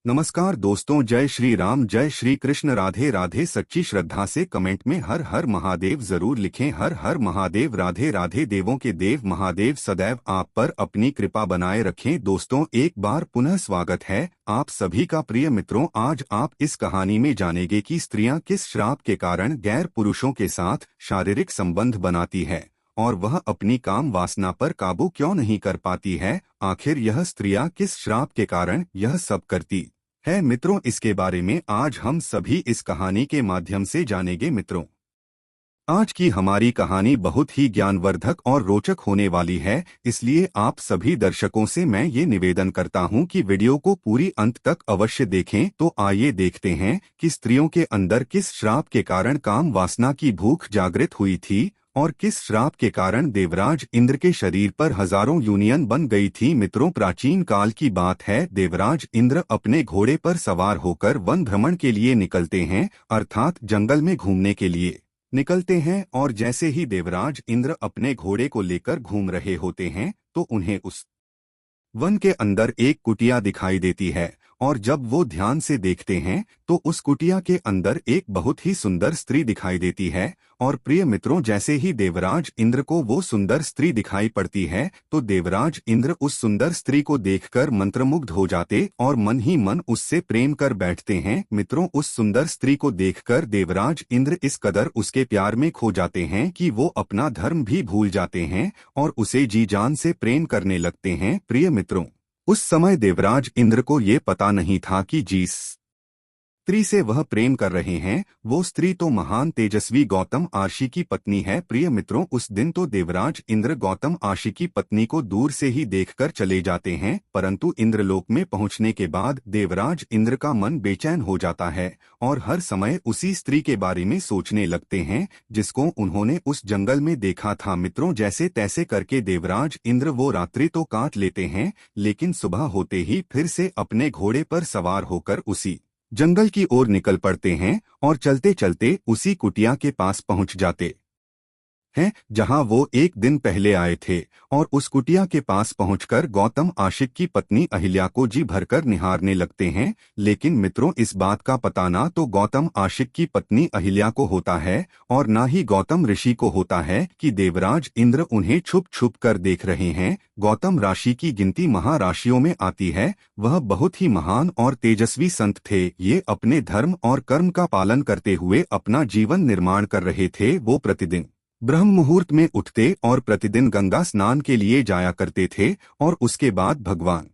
नमस्कार दोस्तों, जय श्री राम, जय श्री कृष्ण, राधे राधे। सच्ची श्रद्धा से कमेंट में हर हर महादेव जरूर लिखें। हर हर महादेव। राधे राधे। देवों के देव महादेव सदैव आप पर अपनी कृपा बनाए रखें। दोस्तों, एक बार पुनः स्वागत है आप सभी का। प्रिय मित्रों, आज आप इस कहानी में जानेंगे कि स्त्रियां किस श्राप के कारण गैर पुरुषों के साथ शारीरिक संबंध बनाती है और वह अपनी काम वासना पर काबू क्यों नहीं कर पाती है। आखिर यह स्त्रियां किस श्राप के कारण यह सब करती है। मित्रों, इसके बारे में आज हम सभी इस कहानी के माध्यम से जानेंगे। मित्रों, आज की हमारी कहानी बहुत ही ज्ञानवर्धक और रोचक होने वाली है, इसलिए आप सभी दर्शकों से मैं ये निवेदन करता हूं कि वीडियो को पूरी अंत तक अवश्य देखें। तो आइए देखते हैं कि स्त्रियों के अंदर किस श्राप के कारण काम वासना की भूख जागृत हुई थी और किस श्राप के कारण देवराज इंद्र के शरीर पर हजारों यूनियन बन गई थी। मित्रों, प्राचीन काल की बात है। देवराज इंद्र अपने घोड़े पर सवार होकर वन भ्रमण के लिए निकलते हैं, अर्थात जंगल में घूमने के लिए निकलते हैं। और जैसे ही देवराज इंद्र अपने घोड़े को लेकर घूम रहे होते हैं तो उन्हें उस वन के अंदर एक कुटिया दिखाई देती है। और जब वो ध्यान से देखते हैं तो उस कुटिया के अंदर एक बहुत ही सुंदर स्त्री दिखाई देती है। और प्रिय मित्रों, जैसे ही देवराज इंद्र को वो सुंदर स्त्री दिखाई पड़ती है तो देवराज इंद्र उस सुंदर स्त्री को देखकर मंत्रमुग्ध हो जाते और मन ही मन उससे प्रेम कर बैठते हैं। मित्रों, उस सुंदर स्त्री को देखकर देवराज इंद्र इस कदर उसके प्यार में खो जाते हैं कि वो अपना धर्म भी भूल जाते हैं और उसे जी जान से प्रेम करने लगते हैं। प्रिय मित्रों, उस समय देवराज इंद्र को ये पता नहीं था कि जिस स्त्री से वह प्रेम कर रहे हैं वो स्त्री तो महान तेजस्वी गौतम आशी की पत्नी है। प्रिय मित्रों, उस दिन तो देवराज इंद्र गौतम आशी की पत्नी को दूर से ही देखकर चले जाते हैं, परंतु इंद्रलोक में पहुंचने के बाद देवराज इंद्र का मन बेचैन हो जाता है और हर समय उसी स्त्री के बारे में सोचने लगते हैं जिसको उन्होंने उस जंगल में देखा था। मित्रों, जैसे तैसे करके देवराज इंद्र वो रात्रि तो काट लेते हैं, लेकिन सुबह होते ही फिर से अपने घोड़े पर सवार होकर उसी जंगल की ओर निकल पड़ते हैं और चलते चलते उसी कुटिया के पास पहुंच जाते हैं जहां वो एक दिन पहले आए थे। और उस कुटिया के पास पहुंचकर गौतम आशिक की पत्नी अहिल्या को जी भरकर निहारने लगते हैं। लेकिन मित्रों, इस बात का पता ना तो गौतम आशिक की पत्नी अहिल्या को होता है और ना ही गौतम ऋषि को होता है कि देवराज इंद्र उन्हें छुप छुप कर देख रहे हैं। गौतम राशि की गिनती महाराशियों में आती है। वह बहुत ही महान और तेजस्वी संत थे। ये अपने धर्म और कर्म का पालन करते हुए अपना जीवन निर्माण कर रहे थे। वो प्रतिदिन ब्रह्म मुहूर्त में उठते और प्रतिदिन गंगा स्नान के लिए जाया करते थे और उसके बाद भगवान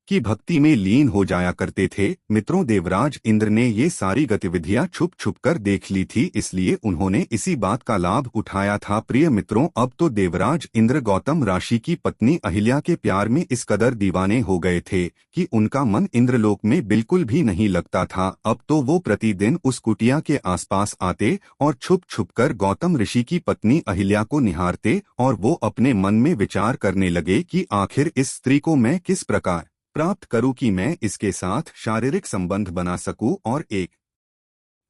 की भक्ति में लीन हो जाया करते थे। मित्रों, देवराज इंद्र ने ये सारी गतिविधियां छुप छुप कर देख ली थी, इसलिए उन्होंने इसी बात का लाभ उठाया था। प्रिय मित्रों, अब तो देवराज इंद्र गौतम राशि की पत्नी अहिल्या के प्यार में इस कदर दीवाने हो गए थे कि उनका मन इंद्रलोक में बिल्कुल भी नहीं लगता था। अब तो वो प्रतिदिन उस कुटिया के आसपास आते और छुप छुप कर गौतम ऋषि की पत्नी अहिल्या को निहारते और वो अपने मन में विचार करने लगे कि आखिर इस स्त्री को मैं किस प्रकार प्राप्त करूं कि मैं इसके साथ शारीरिक संबंध बना सकूं। और एक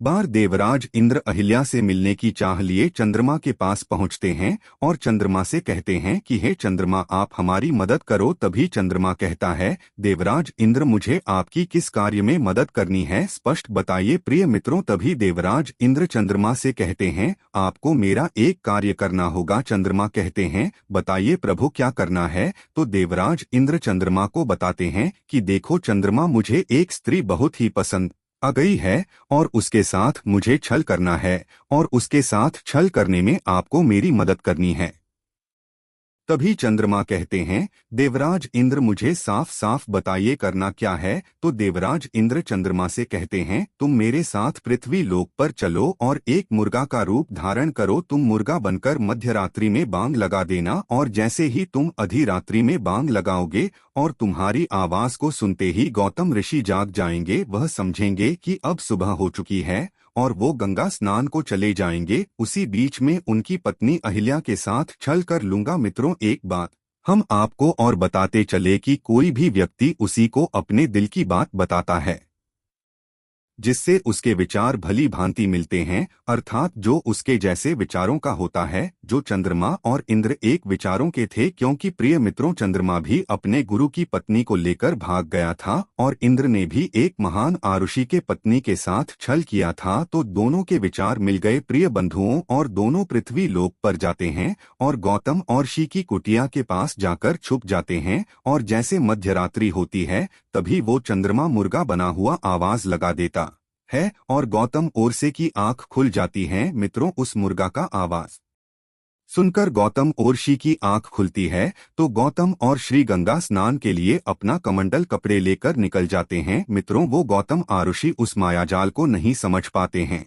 बार देवराज इंद्र अहिल्या से मिलने की चाह लिए चंद्रमा के पास पहुंचते हैं और चंद्रमा से कहते हैं कि हे चंद्रमा, आप हमारी मदद करो। तभी चंद्रमा कहता है, देवराज इंद्र, मुझे आपकी किस कार्य में मदद करनी है, स्पष्ट बताइए। प्रिय मित्रों, तभी देवराज इंद्र चंद्रमा से कहते हैं, आपको मेरा एक कार्य करना होगा। चंद्रमा कहते हैं, बताइए प्रभु, क्या करना है। तो देवराज इंद्र चंद्रमा को बताते हैं कि देखो चंद्रमा, मुझे एक स्त्री बहुत ही पसंद आ गई है और उसके साथ मुझे छल करना है और उसके साथ छल करने में आपको मेरी मदद करनी है। तभी चंद्रमा कहते हैं, देवराज इंद्र, मुझे साफ साफ बताइए करना क्या है। तो देवराज इंद्र चंद्रमा से कहते हैं, तुम मेरे साथ पृथ्वी लोक पर चलो और एक मुर्गा का रूप धारण करो। तुम मुर्गा बनकर मध्य रात्रि में बांग लगा देना और जैसे ही तुम आधी रात्रि में बांग लगाओगे और तुम्हारी आवाज को सुनते ही गौतम ऋषि जाग जाएंगे। वह समझेंगे कि अब सुबह हो चुकी है और वो गंगा स्नान को चले जाएंगे। उसी बीच में उनकी पत्नी अहिल्या के साथ छल कर लूंगा। मित्रों, एक बात हम आपको और बताते चले कि कोई भी व्यक्ति उसी को अपने दिल की बात बताता है। जिससे उसके विचार भली भांति मिलते हैं, अर्थात जो उसके जैसे विचारों का होता है। जो चंद्रमा और इंद्र एक विचारों के थे, क्योंकि प्रिय मित्रों चंद्रमा भी अपने गुरु की पत्नी को लेकर भाग गया था और इंद्र ने भी एक महान आरुषि के पत्नी के साथ छल किया था, तो दोनों के विचार मिल गए प्रिय बंधुओं और दोनों पृथ्वी लोक पर जाते हैं और गौतम और शी की कुटिया के पास जाकर छुप जाते हैं। और जैसे मध्यरात्रि होती है तभी वो चंद्रमा मुर्गा बना हुआ आवाज लगा देता है और गौतम और से की आंख खुल जाती है। मित्रों, उस मुर्गा का आवाज सुनकर गौतम और शी की आंख खुलती है तो गौतम और श्री गंगा स्नान के लिए अपना कमंडल कपड़े लेकर निकल जाते हैं। मित्रों, वो गौतम आरुषि उस मायाजाल को नहीं समझ पाते हैं।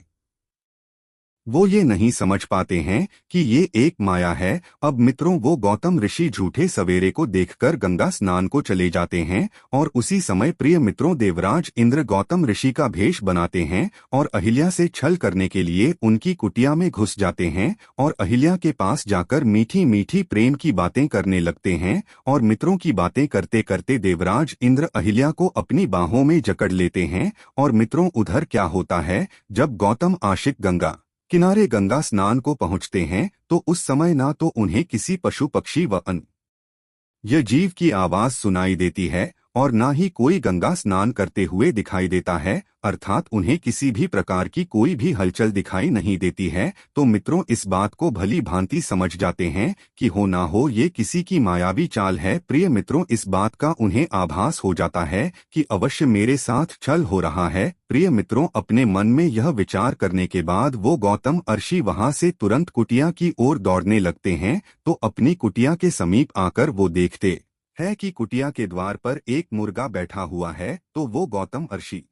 वो ये नहीं समझ पाते हैं कि ये एक माया है। अब मित्रों, वो गौतम ऋषि झूठे सवेरे को देखकर गंगा स्नान को चले जाते हैं और उसी समय प्रिय मित्रों देवराज इंद्र गौतम ऋषि का भेष बनाते हैं और अहिल्या से छल करने के लिए उनकी कुटिया में घुस जाते हैं और अहिल्या के पास जाकर मीठी मीठी प्रेम की बातें करने लगते हैं। और मित्रों की बातें करते करते देवराज इंद्र अहिल्या को अपनी बाहों में जकड़ लेते हैं। और मित्रों, उधर क्या होता है, जब गौतम आशिक गंगा किनारे गंगा स्नान को पहुंचते हैं तो उस समय ना तो उन्हें किसी पशु पक्षी व अन्य जीव की आवाज सुनाई देती है और ना ही कोई गंगा स्नान करते हुए दिखाई देता है, अर्थात उन्हें किसी भी प्रकार की कोई भी हलचल दिखाई नहीं देती है। तो मित्रों, इस बात को भली भांति समझ जाते हैं कि हो ना हो ये किसी की मायावी चाल है। प्रिय मित्रों, इस बात का उन्हें आभास हो जाता है कि अवश्य मेरे साथ छल हो रहा है। प्रिय मित्रों, अपने मन में यह विचार करने के बाद वो गौतम ऋषि वहां से तुरंत कुटिया की ओर दौड़ने लगते हैं। तो अपनी कुटिया के समीप आकर वो देखते है कि कुटिया के द्वार पर एक मुर्गा बैठा हुआ है। तो वो गौतम ऋषि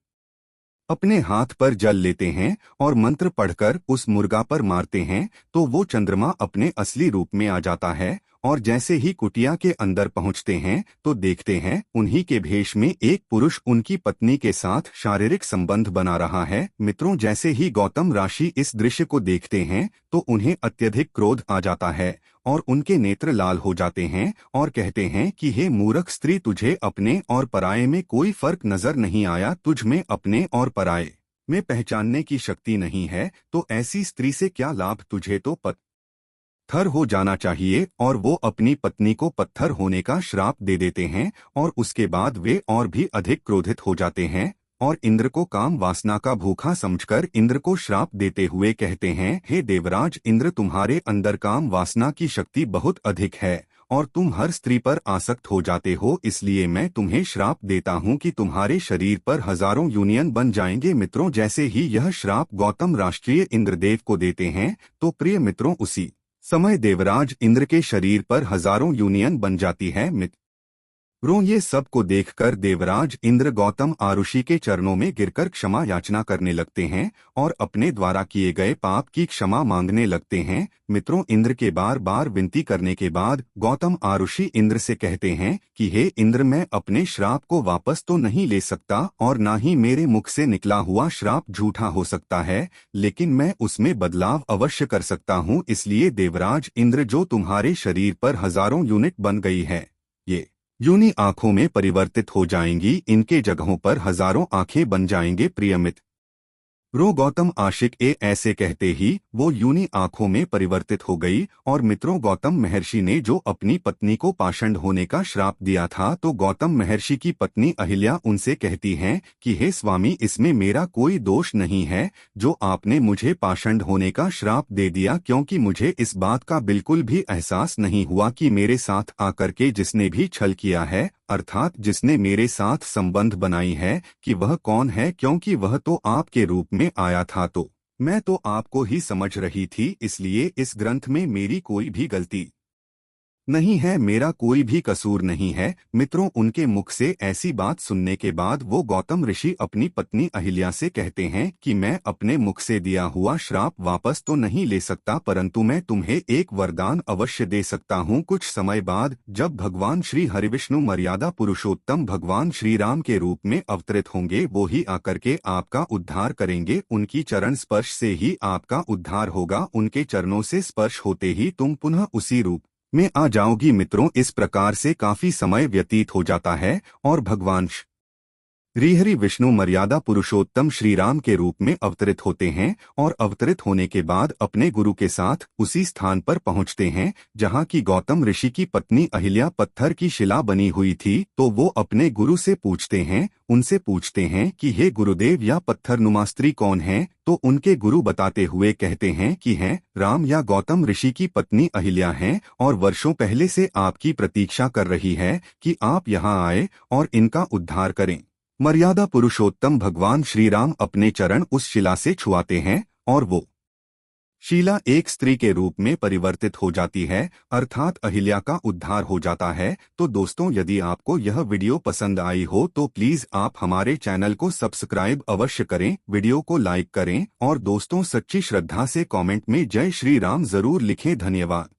अपने हाथ पर जल लेते हैं और मंत्र पढ़कर उस मुर्गा पर मारते हैं तो वो चंद्रमा अपने असली रूप में आ जाता है। और जैसे ही कुटिया के अंदर पहुंचते हैं तो देखते हैं उन्हीं के भेष में एक पुरुष उनकी पत्नी के साथ शारीरिक संबंध बना रहा है। मित्रों, जैसे ही गौतम ऋषि इस दृश्य को देखते हैं तो उन्हें अत्यधिक क्रोध आ जाता है और उनके नेत्र लाल हो जाते हैं और कहते हैं कि हे मूर्ख स्त्री, तुझे अपने और पराये में कोई फर्क नजर नहीं आया? तुझ में अपने और पराये में पहचानने की शक्ति नहीं है तो ऐसी स्त्री से क्या लाभ? तुझे तो पत्थर हो जाना चाहिए। और वो अपनी पत्नी को पत्थर होने का श्राप दे देते हैं और उसके बाद वे और भी अधिक क्रोधित हो जाते हैं और इंद्र को काम वासना का भूखा समझकर इंद्र को श्राप देते हुए कहते हैं, हे देवराज इंद्र, तुम्हारे अंदर काम वासना की शक्ति बहुत अधिक है और तुम हर स्त्री पर आसक्त हो जाते हो, इसलिए मैं तुम्हें श्राप देता हूँ कि तुम्हारे शरीर पर हजारों यूनियन बन जाएंगे। मित्रों, जैसे ही यह श्राप गौतम राष्ट्रीय इंद्रदेव को देते हैं तो प्रिय मित्रों उसी समय देवराज इंद्र के शरीर पर हजारों यूनियन बन जाती है। मित्रों, ये सब को देखकर देवराज इंद्र गौतम आरुषि के चरणों में गिरकर क्षमा याचना करने लगते हैं और अपने द्वारा किए गए पाप की क्षमा मांगने लगते हैं। मित्रों, इंद्र के बार बार विनती करने के बाद गौतम आरुषि इंद्र से कहते हैं कि हे इंद्र, मैं अपने श्राप को वापस तो नहीं ले सकता और ना ही मेरे मुख से निकला हुआ श्राप झूठा हो सकता है, लेकिन मैं उसमें बदलाव अवश्य कर सकता हूँ। इसलिए देवराज इंद्र, जो तुम्हारे शरीर पर हजारों यूनिट बन गई है, ये यूनी आंखों में परिवर्तित हो जाएंगी, इनके जगहों पर हजारों आंखें बन जाएंगे। प्रिय मित्र, गौतम आशिक ऐसे कहते ही वो यूनी आंखों में परिवर्तित हो गई। और मित्रों, गौतम महर्षि ने जो अपनी पत्नी को पाषंड होने का श्राप दिया था तो गौतम महर्षि की पत्नी अहिल्या उनसे कहती हैं कि हे स्वामी, इसमें मेरा कोई दोष नहीं है जो आपने मुझे पाषंड होने का श्राप दे दिया, क्योंकि मुझे इस बात का बिल्कुल भी एहसास नहीं हुआ कि मेरे साथ आकर के जिसने भी छल किया है, अर्थात जिसने मेरे साथ संबंध बनाई है, कि वह कौन है, क्योंकि वह तो आपके रूप में आया था तो मैं तो आपको ही समझ रही थी। इसलिए इस ग्रंथ में मेरी कोई भी गलती नहीं है, मेरा कोई भी कसूर नहीं है। मित्रों, उनके मुख से ऐसी बात सुनने के बाद वो गौतम ऋषि अपनी पत्नी अहिल्या से कहते हैं कि मैं अपने मुख से दिया हुआ श्राप वापस तो नहीं ले सकता, परंतु मैं तुम्हें एक वरदान अवश्य दे सकता हूँ। कुछ समय बाद जब भगवान श्री हरिविष्णु मर्यादा पुरुषोत्तम भगवान श्री राम के रूप में अवतरित होंगे, वो ही आकर के आपका उद्धार करेंगे। उनकी चरण स्पर्श से ही आपका उद्धार होगा। उनके चरणों से स्पर्श होते ही तुम पुनः उसी रूप में आ जाओगी। मित्रों, इस प्रकार से काफी समय व्यतीत हो जाता है और भगवान श्रीहरि विष्णु मर्यादा पुरुषोत्तम श्री राम के रूप में अवतरित होते हैं और अवतरित होने के बाद अपने गुरु के साथ उसी स्थान पर पहुंचते हैं जहां की गौतम ऋषि की पत्नी अहिल्या पत्थर की शिला बनी हुई थी। तो वो अपने गुरु से पूछते हैं, उनसे पूछते हैं कि हे गुरुदेव, या पत्थरनुमा स्त्री कौन है? तो उनके गुरु बताते हुए कहते हैं कि हैं राम या गौतम ऋषि की पत्नी अहिल्या हैं और वर्षों पहले से आपकी प्रतीक्षा कर रही है कि आप यहाँ आए और इनका उद्धार करें। मर्यादा पुरुषोत्तम भगवान श्री राम अपने चरण उस शिला से छुआते हैं और वो शिला एक स्त्री के रूप में परिवर्तित हो जाती है, अर्थात अहिल्या का उद्धार हो जाता है। तो दोस्तों, यदि आपको यह वीडियो पसंद आई हो तो प्लीज आप हमारे चैनल को सब्सक्राइब अवश्य करें, वीडियो को लाइक करें और दोस्तों सच्ची श्रद्धा से कमेंट में जय श्री राम जरूर लिखें। धन्यवाद।